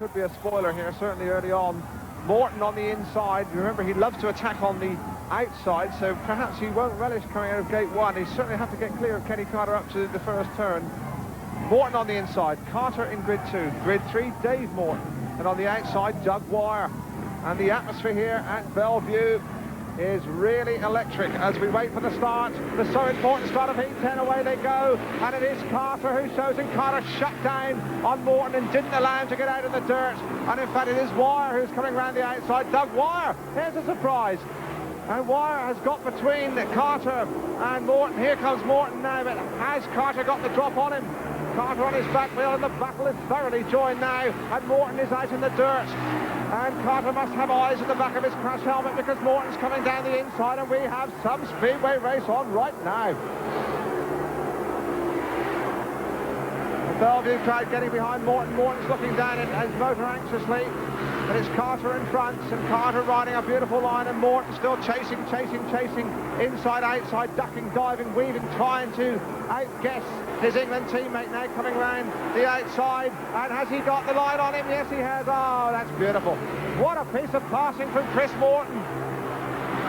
could be a spoiler here, certainly early on. Morton on the inside. Remember, he loves to attack on the outside, so perhaps he won't relish coming out of gate 1. He certainly have to get clear of Kenny Carter up to the first turn. Morton on the inside, Carter in grid 2. Grid 3, Dave Morton. And on the outside, Doug Wire. And the atmosphere here at Bellevue is really electric as we wait for the start. The so important start of heat 10, away they go, and it is Carter who shows, and Carter shut down on Morton and didn't allow him to get out of the dirt. And in fact, it is Wire who's coming around the outside. Doug Wire, here's a surprise. And Wire has got between Carter and Morton. Here comes Morton now, but has Carter got the drop on him? Carter on his back wheel, and the battle is thoroughly joined now, and Morton is out in the dirt. And Carter must have eyes at the back of his crash helmet, because Morton's coming down the inside, and we have some speedway race on right now. The Bellevue crowd getting behind Morton. Morton's looking down at his motor anxiously, and it's Carter in front, and Carter riding a beautiful line, and Morton still chasing, inside, outside, ducking, diving, weaving, trying to outguess his England teammate now coming round the outside. And has he got the line on him? Yes, he has. Oh, that's beautiful. What a piece of passing from Chris Morton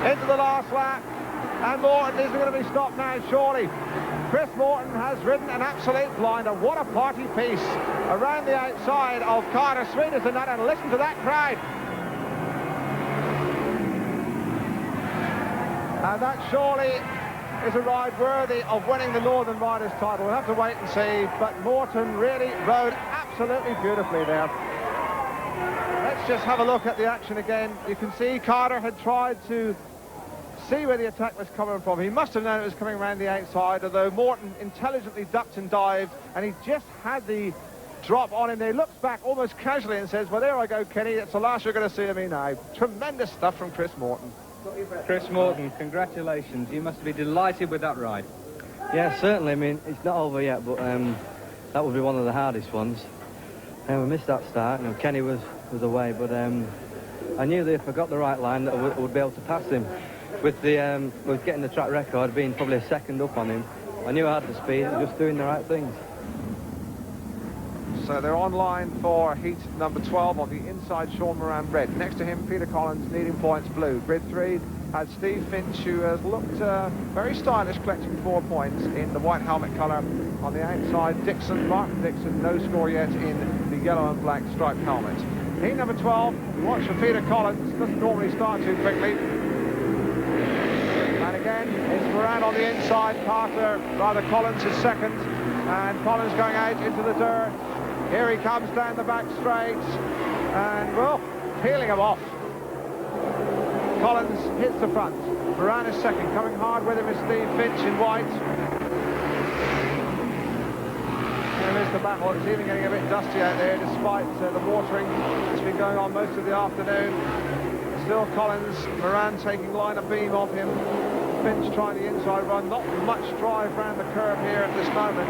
into the last lap. And Morton isn't going to be stopped now, surely. Chris Morton has ridden an absolute blinder. What a party piece around the outside of Carter. Sweet as a nut, and listen to that crowd. And that surely is a ride worthy of winning the Northern Riders title. We'll have to wait and see, but Morton really rode absolutely beautifully there. Let's just have a look at the action again. You can see Carter had tried to see where the attack was coming from. He must have known it was coming around the outside, although Morton intelligently ducked and dived, and he just had the drop on him. He looks back almost casually and says, well, there I go, Kenny. It's the last you're going to see of me now. Tremendous stuff from Chris Morton. Chris Morton, congratulations. You must be delighted with that ride. Yeah, certainly. I mean, it's not over yet, but that would be one of the hardest ones. We missed that start. You know, Kenny was away, but I knew that if I got the right line, that I would be able to pass him. With getting the track record, being probably a second up on him, I knew I had the speed and just doing the right things. So they're on line for heat number 12 on the inside. Shawn Moran red. Next to him, Peter Collins, needing points blue. Grid 3 had Steve Finch, who has looked very stylish, collecting 4 points in the white helmet colour. On the outside, Dixon, Martin Dixon, no score yet in the yellow and black striped helmet. Heat number 12, we watch for Peter Collins. Doesn't normally start too quickly. And again, it's Moran on the inside. Collins is second. And Collins going out into the dirt. Here he comes down the back straight, and, well, peeling him off. Collins hits the front. Moran is second. Coming hard with him is Steve Finch in white. There is the battle. It's even getting a bit dusty out there, despite the watering that's been going on most of the afternoon. Still Collins. Moran taking line of beam off him. Finch trying the inside run. Not much drive round the curve here at this moment.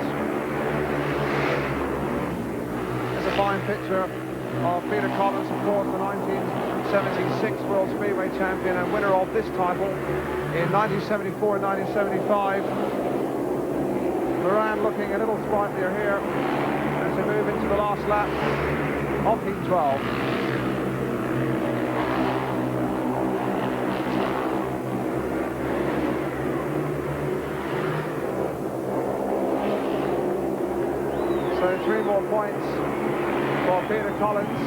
A fine picture of Peter Collins, of course, the 1976 World Speedway champion and winner of this title in 1974 and 1975. Moran looking a little sprightlier here as we move into the last lap of heat 12. So 3 more points for Peter Collins,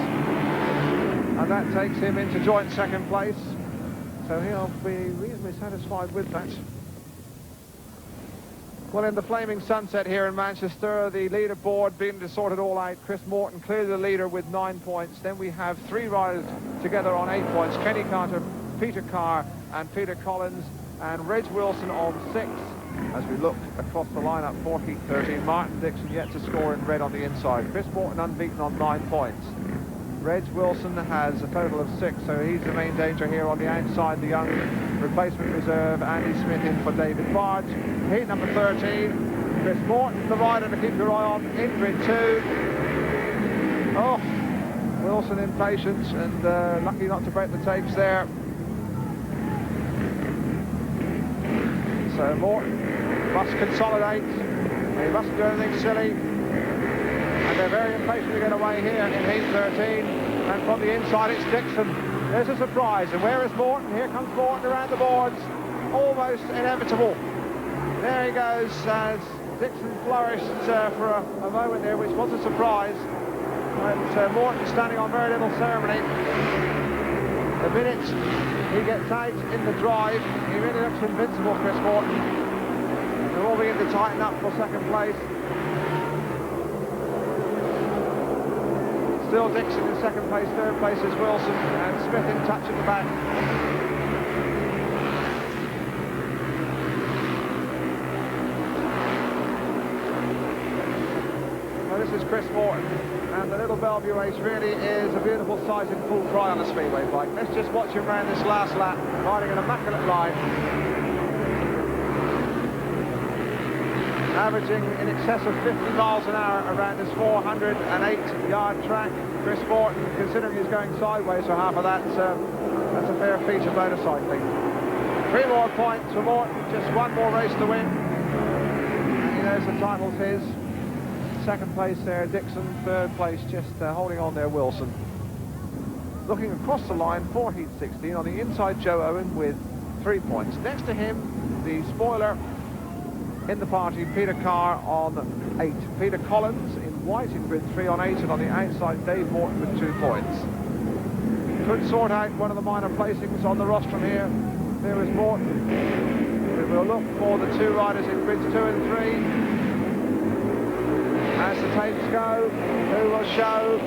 and that takes him into joint second place, so he'll be reasonably satisfied with that. Well, in the flaming sunset here in Manchester, the leaderboard being to sort it all out. Chris Morton clearly the leader with 9 points. Then we have 3 riders together on 8 points. Kenny Carter, Peter Carr and Peter Collins, and Reg Wilson on 6. As we look across the lineup for heat 13, Martin Dixon yet to score in red on the inside. Chris Morton unbeaten on 9 points. Reg Wilson has a total of 6, so he's the main danger here on the outside. The young replacement reserve, Andy Smith, in for David Barge. Heat number 13, Chris Morton, the rider to keep your eye on in grid 2. Oh, Wilson impatient and lucky not to break the tapes there. So Morton must consolidate. He mustn't do anything silly. And And they're very impatient to get away here in heat 13. And from the inside, it's Dixon. There's a surprise. And where is Morton? Here comes Morton around the boards. Almost inevitable. There he goes as Dixon flourished for a moment there, which was a surprise. But Morton standing on very little ceremony. The minute he gets out in the drive, he really looks invincible, Chris Morton. They're all beginning to tighten up for second place. Still Dixon in second place, third place is Wilson, and Smith in touch at the back. Well, this is Chris Morton, and the little Bellevue race really is a beautiful sight in full cry on a Speedway bike. Let's just watch him round this last lap, riding an immaculate line. Averaging in excess of 50 miles an hour around this 408-yard track. Chris Morton, considering he's going sideways for half of that, that's a fair feat of motorcycling. 3 more points for Morton, just 1 more race to win. And he knows the title's his. Second place there, Dixon. Third place, just holding on there, Wilson. Looking across the line for Heat 16, on the inside, Joe Owen with 3 points. Next to him, the spoiler in the party, Peter Carr on 8. Peter Collins in white in grid 3 on 8, and on the outside, Dave Morton with 2 points. Could sort out one of the minor placings on the rostrum here. There is Morton. We will look for the 2 riders in grids 2 and 3. As the tapes go, who will show?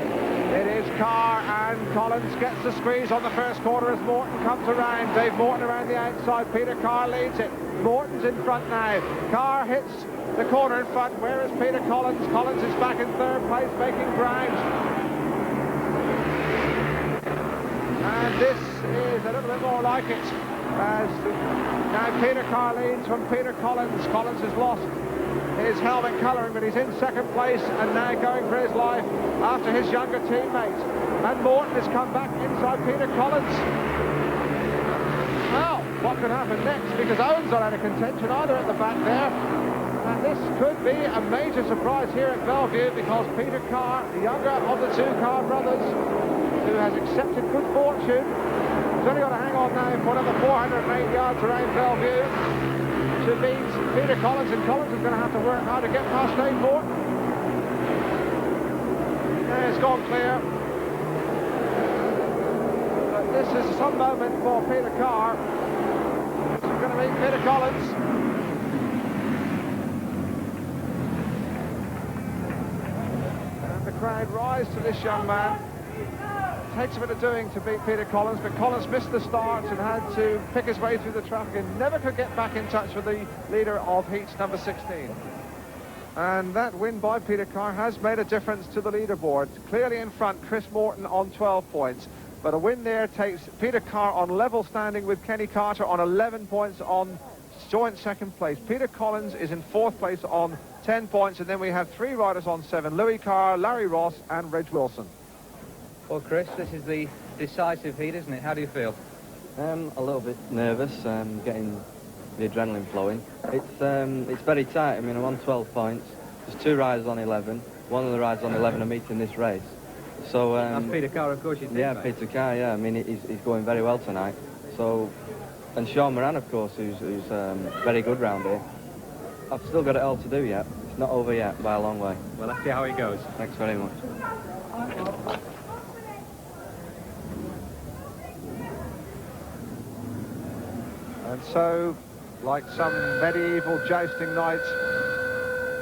It is Carr, and Collins gets the squeeze on the first corner as Morton comes around. Dave Morton around the outside. Peter Carr leads it. Morton's in front now. Carr hits the corner in front. Where is Peter Collins? Collins is back in third place, making ground. And this is a little bit more like it. As now Peter Carr leads from Peter Collins. Collins has lost his helmet colouring, but he's in second place and now going for his life after his younger teammate. And Morton has come back inside Peter Collins. Well, what could happen next? Because Owen's not out of contention either at the back there. And this could be a major surprise here at Bellevue, because Peter Carr, the younger of the 2 Carr brothers, who has accepted good fortune, has only got to hang on now for another 408 yards around Bellevue to beat Peter Collins, and Collins is going to have to work hard to get past Dave Morton. Yeah, it's gone clear. But this is some moment for Peter Carr. He's going to meet Peter Collins. And the crowd rise to this young man. Takes a bit of doing to beat Peter Collins, but Collins missed the start and had to pick his way through the traffic and never could get back in touch with the leader of heats number 16. And that win by Peter Carr has made a difference to the leaderboard. Clearly in front, Chris Morton on 12 points. But a win there takes Peter Carr on level standing with Kenny Carter on 11 points on joint second place. Peter Collins is in 4th place on 10 points, and then we have 3 riders on 7. Louis Carr, Larry Ross and Reg Wilson. Well, Chris, this is the decisive heat, isn't it? How do you feel? A little bit nervous, getting the adrenaline flowing. It's very tight. I mean, I'm on 12 points. There's 2 riders on 11. One of the riders on 11 are meeting this race. So that's Peter Carr, of course, you think. Yeah, Peter Carr, yeah. I mean, he's going very well tonight. So, and Shawn Moran, of course, who's very good round here. I've still got it all to do yet. It's not over yet by a long way. Well, let's see how it goes. Thanks very much. And so, like some medieval jousting knight,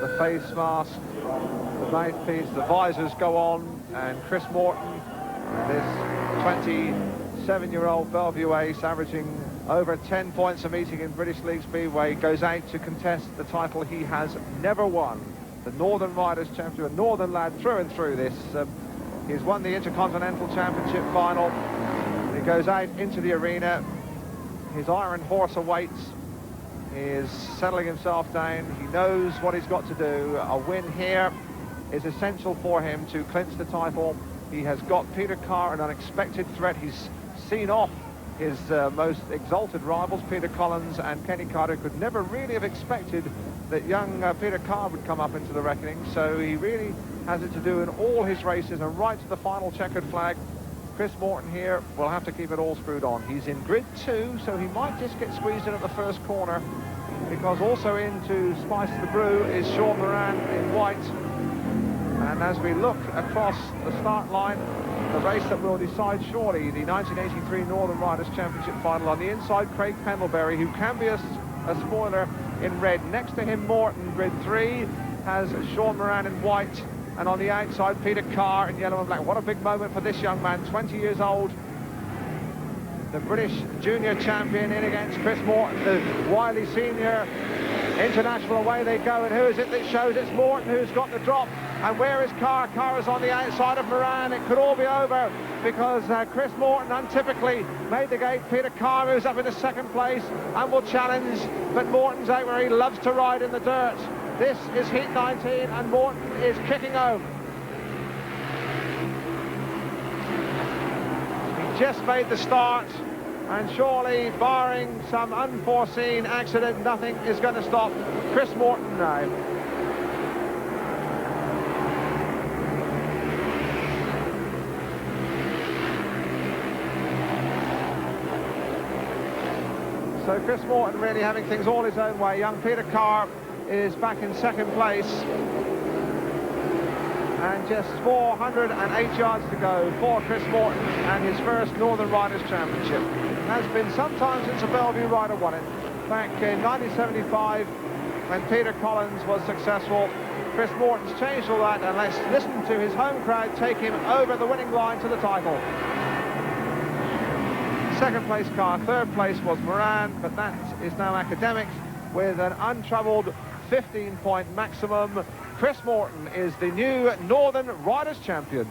the face mask, the mouthpiece, the visors go on, and Chris Morton, this 27-year-old Bellevue ace, averaging over 10 points a meeting in British League Speedway, goes out to contest the title he has never won. The Northern Riders Championship, a Northern lad through and through this. He's won the Intercontinental Championship final. He goes out into the arena. His iron horse awaits. He is settling himself down. He knows what he's got to do. A win here is essential for him to clinch the title. He has got Peter Carr an unexpected threat. He's seen off his most exalted rivals, Peter Collins and Kenny Carter. Could never really have expected that young Peter Carr would come up into the reckoning, so he really has it to do in all his races, and right to the final checkered flag. Chris Morton here will have to keep it all screwed on. He's in grid 2, so he might just get squeezed in at the first corner, because also in to spice the brew is Shawn Moran in white. And as we look across the start line, the race that will decide surely the 1983 Northern Riders Championship final, on the inside, Craig Pendlebury, who can be a spoiler in red. Next to him, Morton, grid 3, has Shawn Moran in white. And on the outside, Peter Carr in yellow and black. What a big moment for this young man, 20 years old. The British junior champion in against Chris Morton, the wily senior international. Away they go, and who is it that shows? It's Morton who's got the drop. And where is Carr? Carr is on the outside of Moran. It could all be over, because Chris Morton untypically made the gate. Peter Carr moves up into second place and will challenge, but Morton's out where he loves to ride in the dirt. This is heat 19, and Morton is kicking home. He just made the start, and surely, barring some unforeseen accident, nothing is going to stop Chris Morton now. So Chris Morton really having things all his own way. Young Peter Carr is back in second place, and just 408 yards to go for Chris Morton and his first Northern Riders Championship. It has been some time since a Bellevue rider won it. Back in 1975, when Peter Collins was successful. Chris Morton's changed all that, and let's listen to his home crowd take him over the winning line to the title. Second place Carr, third place was Moran, but that is now academic with an untroubled 15-point maximum. Chris Morton is the new Northern Riders Champion.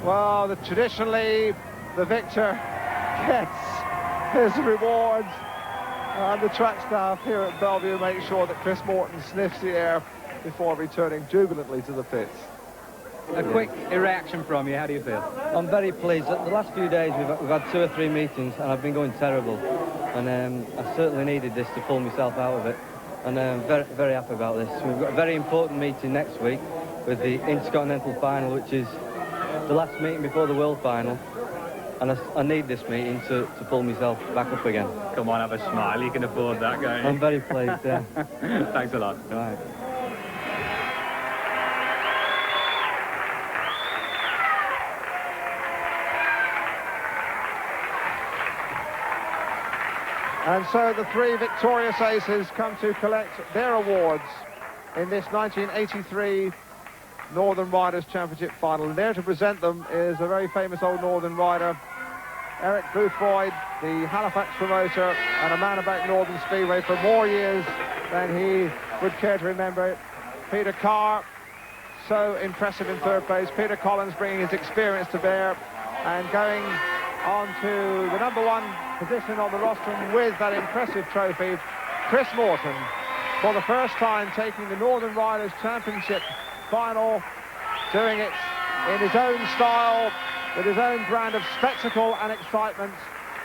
Well, traditionally, the victor gets his rewards, and the track staff here at Bellevue make sure that Chris Morton sniffs the air before returning jubilantly to the pits. A quick reaction from you, how do you feel? I'm very pleased. The last few days we've had 2 or 3 meetings, and I've been going terrible, and I certainly needed this to pull myself out of it, and I'm very, very happy about this. We've got a very important meeting next week with the Intercontinental Final, which is the last meeting before the World Final, and I need this meeting to pull myself back up again. Come on, have a smile, you can afford that, can't you? I'm very pleased, yeah. Thanks a lot. Right. And so the 3 victorious aces come to collect their awards in this 1983 Northern Riders Championship final. And there to present them is a very famous old Northern rider, Eric Boothroyd, the Halifax promoter, and a man about Northern Speedway for more years than he would care to remember. Peter Carr, so impressive in third place. Peter Collins bringing his experience to bear, and going on to the #1 position on the rostrum with that impressive trophy, Chris Morton, for the first time taking the Northern Riders Championship final, doing it in his own style, with his own brand of spectacle and excitement.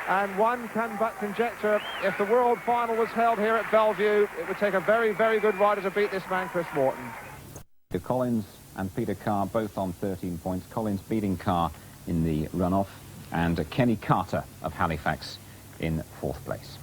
And one can but conjecture, if the world final was held here at Bellevue, it would take a very, very good rider to beat this man, Chris Morton. Collins and Peter Carr both on 13 points. Collins beating Carr in the runoff, and Kenny Carter of Halifax in 4th place.